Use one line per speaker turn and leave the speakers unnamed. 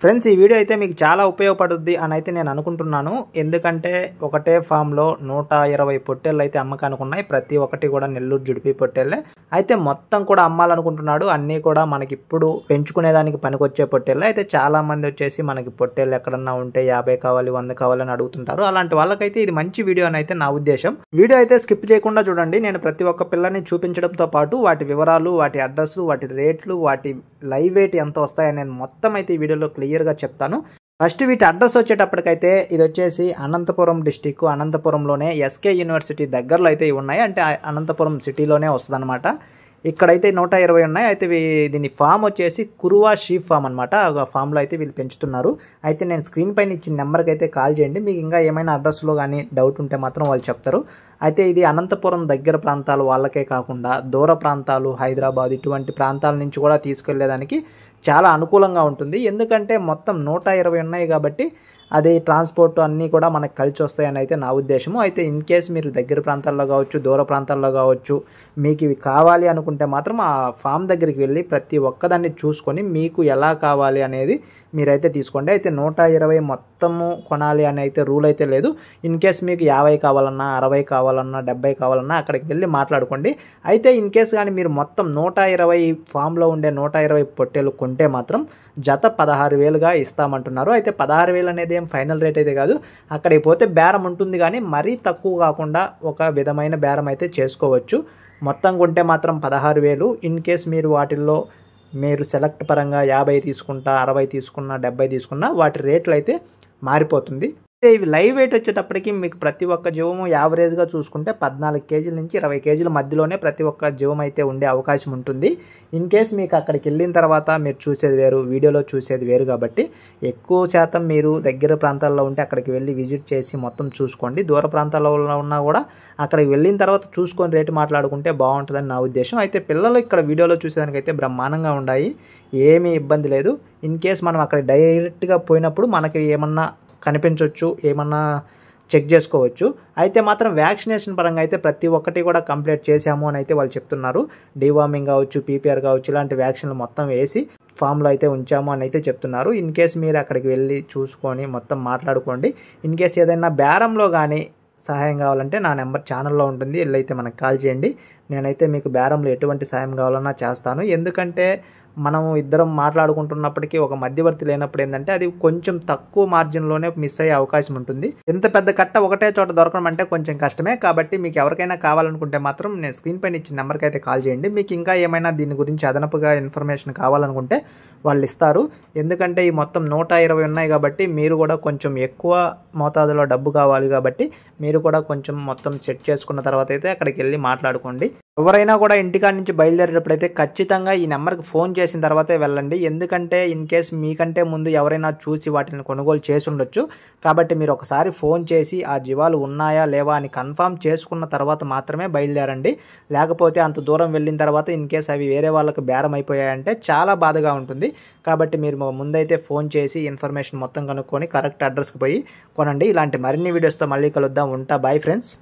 Friends, ఈ video అయితే మీకు చాలా ఉపయోగపడుద్ది అని అయితే నేను అనుకుంటున్నాను. ఎందుకంటే ఒకటే ఫామ్లో 120 పొట్టేళ్ళు అయితే అమ్మకానికి ఉన్నాయి. ప్రతి ఒక్కటి కూడా నెల్లూరు జుడిపి పొట్టేళ్ళే. అయితే మొత్తం కూడా అమ్మాలనుకుంటున్నాడు. అన్నీ కూడా మనకి ఇప్పుడు పెంచుకునేదానికి పనికొచ్చే పొట్టేళ్ళే. అయితే చాలా మంది వచ్చేసి మనకి పొట్టేళ్ళు ఎక్కడన్నా ఉంటే 50 కావాలి 100 కావాలని అడుగుతుంటారు. అలాంటి వాళ్ళకైతే ఇది మంచి వీడియో అని అయితే నా ఉద్దేశం. వీడియో అయితే స్కిప్ చేయకుండా చూడండి. నేను ప్రతి ఒక్క పిల్లని చూపించడంతో పాటు వాటి వివరాలు, వాటి అడ్రస్లు, వాటి రేట్లు, వాటి లైవ్ వెయిట్ ఎంత వస్తాయనేది మొత్తం అయితే ఈ వీడియోలో క్లియర్గా చెప్తాను. ఫస్ట్ వీటి అడ్రస్ వచ్చేటప్పటికైతే ఇది వచ్చేసి అనంతపురం డిస్టిక్, అనంతపురంలోనే ఎస్కే యూనివర్సిటీ దగ్గరలో అయితే ఇవి ఉన్నాయి. అంటే అనంతపురం సిటీలోనే వస్తుంది అనమాట. ఇక్కడైతే 120 ఉన్నాయి. అయితే దీని ఫామ్ వచ్చేసి కురువా షీప్ ఫామ్ అనమాట. ఆ ఫామ్లో అయితే వీళ్ళు పెంచుతున్నారు. అయితే నేను స్క్రీన్ పైన ఇచ్చిన నెంబర్కి అయితే కాల్ చేయండి. మీకు ఇంకా ఏమైనా అడ్రస్లో కానీ డౌట్ ఉంటే మాత్రం వాళ్ళు చెప్తారు. అయితే ఇది అనంతపురం దగ్గర ప్రాంతాలు వాళ్ళకే కాకుండా దూర ప్రాంతాలు, హైదరాబాద్ ఇటువంటి ప్రాంతాల నుంచి కూడా తీసుకెళ్లేదానికి చాలా అనుకూలంగా ఉంటుంది. ఎందుకంటే మొత్తం 120 ఉన్నాయి కాబట్టి అది ట్రాన్స్పోర్ట్ అన్నీ కూడా మనకు కలిసి వస్తాయని అయితే నా ఉద్దేశము. అయితే ఇన్ కేస్ మీరు దగ్గర ప్రాంతాల్లో కావచ్చు, దూర ప్రాంతాల్లో కావచ్చు, మీకు ఇవి కావాలి అనుకుంటే మాత్రం ఆ ఫామ్ దగ్గరికి వెళ్ళి ప్రతి ఒక్కదాన్ని చూసుకొని మీకు ఎలా కావాలి అనేది మీరైతే తీసుకోండి. అయితే 120 మొత్తము కొనాలి అని అయితే రూల్ అయితే లేదు. ఇన్ కేస్ మీకు 50 కావాలన్నా, 60 కావాలన్నా, 70 కావాలన్నా అక్కడికి వెళ్ళి మాట్లాడుకోండి. అయితే ఇన్ కేస్ కానీ మీరు మొత్తం 120 ఫామ్లో ఉండే 120 పొట్టేలు కొంటే మాత్రం జత 16,000గా ఇస్తామంటున్నారు. అయితే 16,000 అనేది ఏం ఫైనల్ రేట్ అయితే కాదు. అక్కడికి పోతే బేరం ఉంటుంది, కానీ మరీ తక్కువ కాకుండా ఒక విధమైన బేరం అయితే చేసుకోవచ్చు. మొత్తం కొంటే మాత్రం 16,000. ఇన్ కేస్ మీరు వాటిల్లో మీరు సెలెక్ట్ పరంగా 50 తీసుకుంటా, 60 తీసుకున్నా, 70 తీసుకున్నా వాటి రేట్లు అయితే మారిపోతుంది. ఇవి లైవ్ వెయిట్ వచ్చేటప్పటికి మీకు ప్రతి ఒక్క జీవము యావరేజ్గా చూసుకుంటే 14 కేజీల నుంచి 20 కేజీల మధ్యలోనే ప్రతి ఒక్క జీవం అయితే ఉండే అవకాశం ఉంటుంది. ఇన్ కేస్ మీకు అక్కడికి వెళ్ళిన తర్వాత మీరు చూసేది వేరు, వీడియోలో చూసేది వేరు కాబట్టి ఎక్కువ శాతం మీరు దగ్గర ప్రాంతాల్లో ఉంటే అక్కడికి వెళ్ళి విజిట్ చేసి మొత్తం చూసుకోండి. దూర ప్రాంతాల్లో ఉన్నా కూడా అక్కడికి వెళ్ళిన తర్వాత చూసుకొని రేటు మాట్లాడుకుంటే బాగుంటుందని నా ఉద్దేశం. అయితే పిల్లలు ఇక్కడ వీడియోలో చూసేదానికైతే బ్రహ్మాండంగా ఉన్నాయి, ఏమీ ఇబ్బంది లేదు. ఇన్ కేస్ మనం అక్కడ డైరెక్ట్గా పోయినప్పుడు మనకి ఏమన్నా కనిపించవచ్చు, ఏమన్నా చెక్ చేసుకోవచ్చు. అయితే మాత్రం వ్యాక్సినేషన్ పరంగా అయితే ప్రతి ఒక్కటి కూడా కంప్లీట్ చేశాము అని అయితే వాళ్ళు చెప్తున్నారు. డీవార్మింగ్ కావచ్చు, పీపీఆర్ కావచ్చు, ఇలాంటి వ్యాక్సిన్లు మొత్తం వేసి ఫామ్లో అయితే ఉంచాము అని అయితే చెప్తున్నారు. ఇన్ కేస్ మీరు అక్కడికి వెళ్ళి చూసుకొని మొత్తం మాట్లాడుకోండి. ఇన్ కేస్ ఏదైనా బేరంలో కానీ సహాయం కావాలంటే నా నెంబర్ ఛానల్లో ఉంటుంది, వెళ్ళైతే మనకు కాల్ చేయండి. నేనైతే మీకు బేరంలో ఎటువంటి సహాయం కావాలన్నా చేస్తాను. ఎందుకంటే మనం ఇద్దరం మాట్లాడుకుంటున్నప్పటికీ ఒక మధ్యవర్తి లేనప్పుడు ఏంటంటే అది కొంచెం తక్కువ మార్జిన్లోనే మిస్ అయ్యే అవకాశం ఉంటుంది. ఎంత పెద్ద కట్ట ఒకటే చోట దొరకడం అంటే కొంచెం కష్టమే. కాబట్టి మీకు ఎవరికైనా కావాలనుకుంటే మాత్రం నేను స్క్రీన్ పైన ఇచ్చిన నెంబర్కి అయితే కాల్ చేయండి. మీకు ఇంకా ఏమైనా దీని గురించి అదనపుగా ఇన్ఫర్మేషన్ కావాలనుకుంటే వాళ్ళు ఇస్తారు. ఎందుకంటే ఈ మొత్తం 120 ఉన్నాయి కాబట్టి మీరు కూడా కొంచెం ఎక్కువ మోతాదులో డబ్బు కావాలి కాబట్టి మీరు కూడా కొంచెం మొత్తం సెట్ చేసుకున్న తర్వాత అయితే అక్కడికి వెళ్ళి మాట్లాడుకోండి. ఎవరైనా కూడా ఇంటికాడ నుంచి బయలుదేరేటప్పుడైతే ఖచ్చితంగా ఈ నెంబర్కి ఫోన్ చేసిన తర్వాతే వెళ్ళండి. ఎందుకంటే ఇన్ కేస్ మీకంటే ముందు ఎవరైనా చూసి వాటిని కొనుగోలు చేసి ఉండొచ్చు. కాబట్టి మీరు ఒకసారి ఫోన్ చేసి ఆ జీవాలు ఉన్నాయా లేవా అని కన్ఫర్మ్ చేసుకున్న తర్వాత మాత్రమే బయలుదేరండి. లేకపోతే అంత దూరం వెళ్ళిన తర్వాత ఇన్ కేస్ అవి వేరే వాళ్ళకి బేరం అయిపోయాయంటే చాలా బాధగా ఉంటుంది. కాబట్టి మీరు ముందైతే ఫోన్ చేసి ఇన్ఫర్మేషన్ మొత్తం కనుక్కొని కరెక్ట్ అడ్రస్కి పోయి కొనండి. ఇలాంటి మరిన్ని వీడియోస్తో మళ్ళీ కలుద్దాం. ఉంటా, బాయ్ ఫ్రెండ్స్.